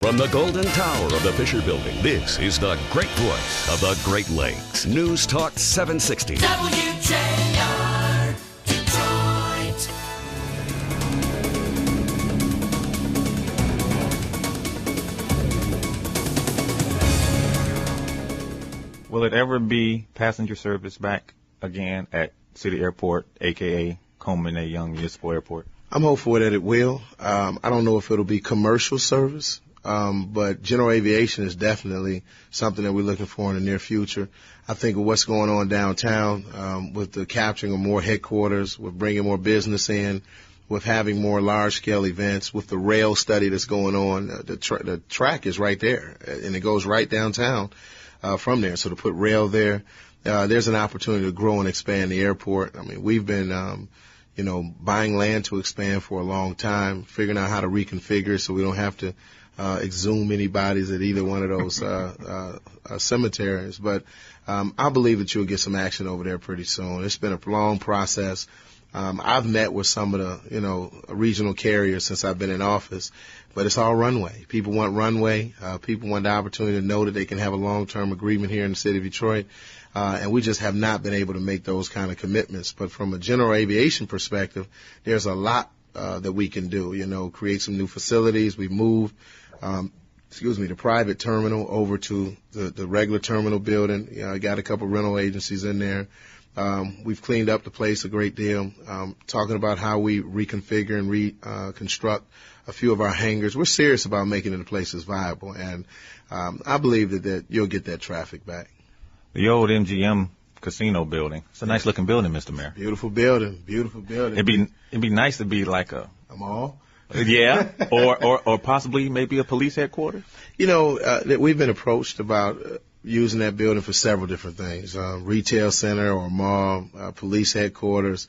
From the Golden Tower of the Fisher Building, this is the great voice of the Great Lakes. News Talk 760. WJR, Detroit. Will it ever be passenger service back again at City Airport, a.k.a. Coleman A. Young Municipal Airport? I'm hopeful that it will. I don't know if it'll be commercial service, but general aviation is definitely something that we're looking for in the near future. I think of what's going on downtown with the capturing of more headquarters, with bringing more business in, with having more large-scale events, with the rail study that's going on. The track is right there, and it goes right downtown from there. So to put rail there, there's an opportunity to grow and expand the airport. I mean, we've been buying land to expand for a long time, figuring out how to reconfigure so we don't have to exhume any bodies at either one of those cemeteries. But I believe that you'll get some action over there pretty soon. It's been a long process. I've met with some of the, regional carriers since I've been in office, but it's all runway. People want runway. People want the opportunity to know that they can have a long-term agreement here in the city of Detroit. And we just have not been able to make those kind of commitments. But from a general aviation perspective, there's a lot that we can do, create some new facilities. We've moved, the private terminal over to the regular terminal building. I got a couple rental agencies in there. We've cleaned up the place a great deal, talking about how we reconfigure and reconstruct a few of our hangars. We're serious about making the places viable, and I believe that you'll get that traffic back. The old MGM casino building. It's a nice looking building, Mr. Mayor. Beautiful building. Beautiful building. It'd be nice to be like a mall. Yeah, or possibly maybe a police headquarters. We've been approached about using that building for several different things. Retail center or mall, police headquarters.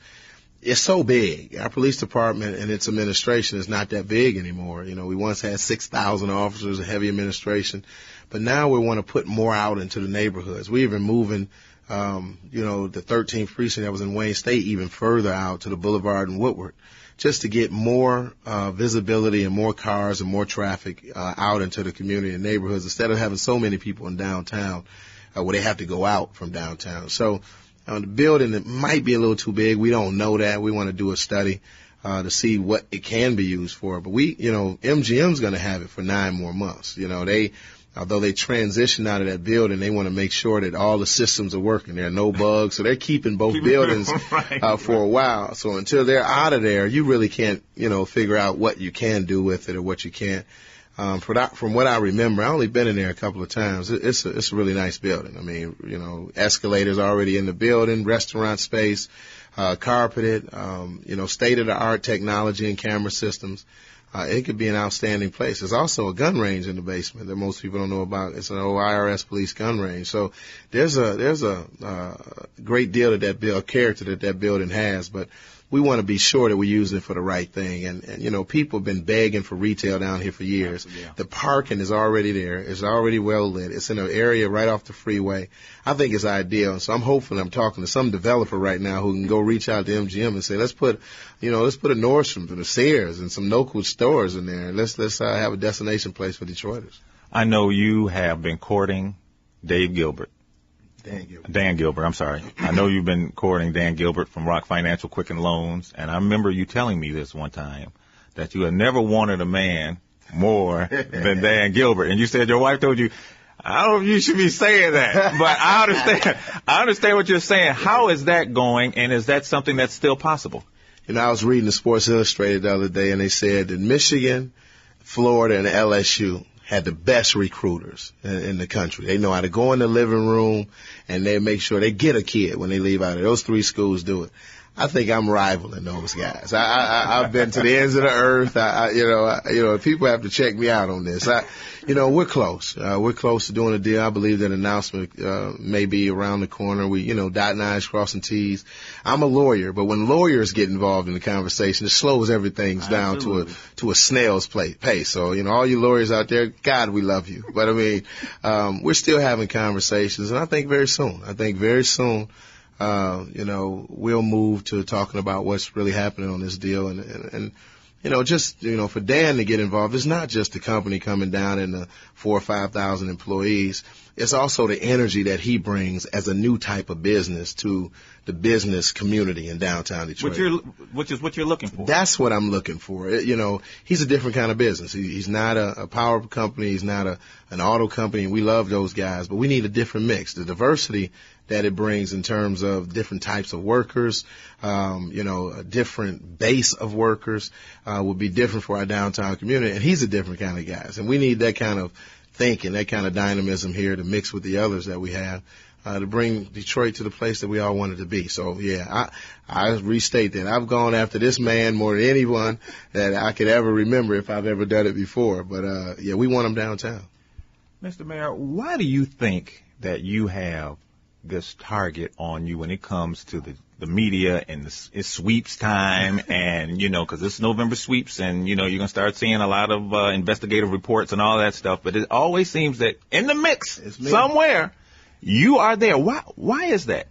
It's so big. Our police department and its administration is not that big anymore. We once had 6,000 officers, a heavy administration, but now we want to put more out into the neighborhoods. We're even moving, the 13th precinct that was in Wayne State even further out to the Boulevard and Woodward, just to get more visibility and more cars and more traffic out into the community and neighborhoods instead of having so many people in downtown where they have to go out from downtown. So the building, it might be a little too big. We don't know that. We want to do a study to see what it can be used for. But MGM's going to have it for 9 more months. Although they transition out of that building, they want to make sure that all the systems are working. There are no bugs. So they're keeping both buildings for a while. So until they're out of there, you really can't, figure out what you can do with it or what you can't. From what I remember, I only been in there a couple of times. It's a really nice building. I mean, escalators already in the building, restaurant space, carpeted, state-of-the-art technology and camera systems. It could be an outstanding place. There's also a gun range in the basement that most people don't know about. It's an old IRS police gun range. So there's a great deal of that character that building has, but we want to be sure that we use it for the right thing. And people have been begging for retail down here for years. Yeah. The parking is already there. It's already well lit. It's in an area right off the freeway. I think it's ideal. And so I'm hoping I'm talking to some developer right now who can go reach out to MGM and say, let's put a Nordstrom and a Sears and some local stores in there. And let's have a destination place for Detroiters. I know you have been courting Dan Gilbert. I'm sorry. I know you've been courting Dan Gilbert from Rock Financial Quicken Loans, and I remember you telling me this one time, that you had never wanted a man more than Dan Gilbert. And you said your wife told you, I don't know if you should be saying that, but I understand what you're saying. How is that going, and is that something that's still possible? I was reading the Sports Illustrated the other day, and they said that Michigan, Florida, and LSU had the best recruiters in the country. They know how to go in the living room, and they make sure they get a kid when they leave out of those 3 schools do it. I think I'm rivaling those guys. I've been to the ends of the earth. People have to check me out on this. We're close. We're close to doing a deal. I believe that announcement may be around the corner. We, dotting I's, crossing T's. I'm a lawyer, but when lawyers get involved in the conversation, it slows everything down to a snail's pace. So, all you lawyers out there, God, we love you. But we're still having conversations, and I think very soon. We'll move to talking about what's really happening on this deal. And for Dan to get involved, it's not just the company coming down and the 4,000 or 5,000 employees. It's also the energy that he brings as a new type of business to the business community in downtown Detroit. Which is what you're looking for. That's what I'm looking for. He's a different kind of business. He's not a power company. He's not an auto company. We love those guys, but we need a different mix. The diversity that it brings in terms of different types of workers, a different base of workers would be different for our downtown community. And he's a different kind of guy. And we need that kind of thinking, that kind of dynamism here to mix with the others that we have to bring Detroit to the place that we all want it to be. So, yeah, I restate that. I've gone after this man more than anyone that I could ever remember if I've ever done it before. But, we want him downtown. Mr. Mayor, why do you think that you have this target on you when it comes to the media and it's sweeps time and, because it's November sweeps and, you're going to start seeing a lot of investigative reports and all that stuff. But it always seems that in the mix somewhere, you are there. Why is that?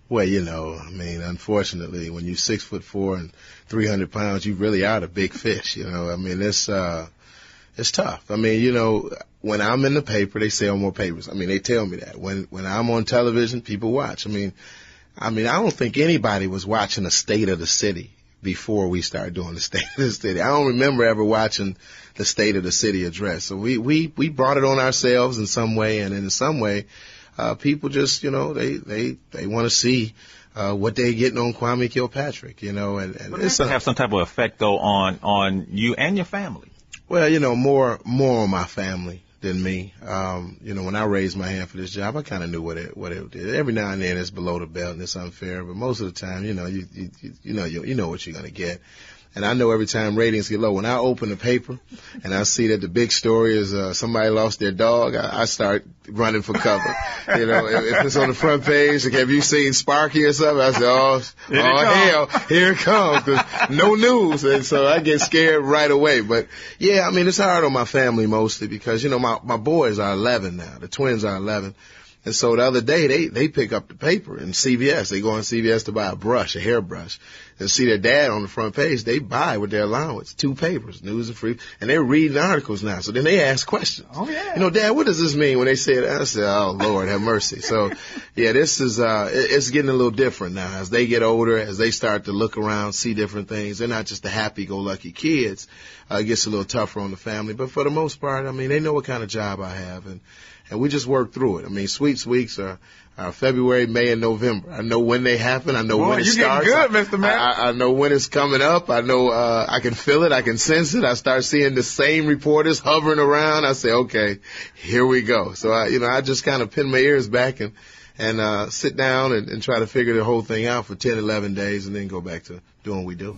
Well, unfortunately, when you're 6'4" and 300 pounds, you really are the big fish. It's tough. When I'm in the paper, they sell more papers. They tell me that. When I'm on television, people watch. I don't think anybody was watching the State of the City before we started doing the State of the City. I don't remember ever watching the State of the City address. So we brought it on ourselves in some way, and in some way, people just, they want to see what they're getting on Kwame Kilpatrick, and it's have some type of effect though on you and your family. Well, more on my family than me. When I raised my hand for this job, I kind of knew what it did. Every now and then it's below the belt and it's unfair, but most of the time, you know what you're going to get. And I know every time ratings get low, when I open the paper and I see that the big story is somebody lost their dog, I start running for cover. If it's on the front page, like, have you seen Sparky or something? I say, oh hell, here it comes. 'Cause no news. And so I get scared right away. But yeah, it's hard on my family mostly because, my boys are 11 now. The twins are 11. And so the other day, they pick up the paper in CVS. They go on CVS to buy a hairbrush, and see their dad on the front page. They buy with their allowance 2 papers, News and Free, and they're reading articles now. So then they ask questions. Oh, yeah. Dad, what does this mean when they say that? I said, oh, Lord, have mercy. So, yeah, this is, it's getting a little different now. As they get older, as they start to look around, see different things, they're not just the happy-go-lucky kids. It gets a little tougher on the family. But for the most part, they know what kind of job I have, and we just work through it. Sweeps weeks are February, May, and November. I know when they happen. I know when it starts. You're getting good, Mr. Mayor. I know when it's coming up. I know I can feel it. I can sense it. I start seeing the same reporters hovering around. I say, okay, here we go. So, I just kind of pin my ears back and sit down and try to figure the whole thing out for 10, 11 days and then go back to doing what we do.